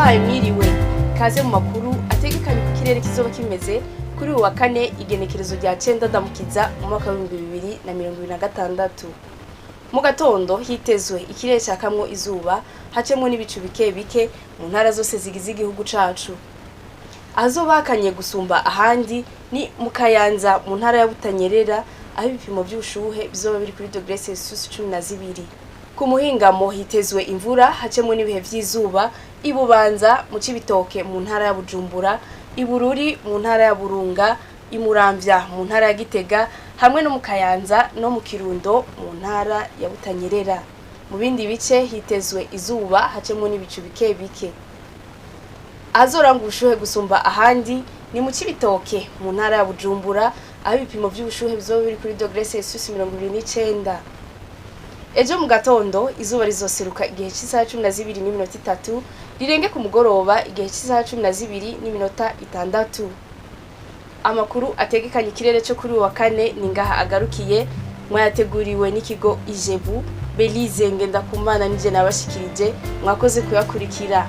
ndabahaye mwiriwe kaze mu makuru ategekanye ku kirere kizoba kimeze kuri uwa kane igenekerezo rya 9 ndamukiza mu mwaka wa 2026. Mu gatondo hitezwe ikirere cyakamwo izuba hacemwe n'ibicu bike bike mu ntara zose zigize igihugu cacu. Azobakanye gusumba ahandi ni mu Kayanza mu ntara ya Butanyerera aho ibipimo by'ubushuhe bizoba biri kuri -12°C. Ku muhingamo hitezwe imvura hacemwe n'ibihe vy'izuba ibubanza mu Cibitoke mu ntara ya Bujumbura, ibururi mu ntara ya Burunga, imuramvya mu ntara ya Gitega hamwe no mu Kayanza no mu Kirundo mu ntara ya Butanyerera. Mu bindi bice hitezwe izuba hacemwe n'ibicu bike bike. Azoranga ubushuhe gusumba ahandi ni mu Cibitoke mu ntara ya Bujumbura aho ibipimo by'ubushuhe bizoba biri kuri -29°C. Ejo mu gatondo izuba rizoseruka igihe cy'isaha 12:03 rirenge ku mugoroba igihe cy'isaha 12:06. Amakuru ategekanye ikirere cyo kuri uwa kane ni ngaha agarukiye. Mwayateguriwe n'ikigo Ijebu. Belize Ngendakumana nije nabashikirije, mwakoze kuyakurikira.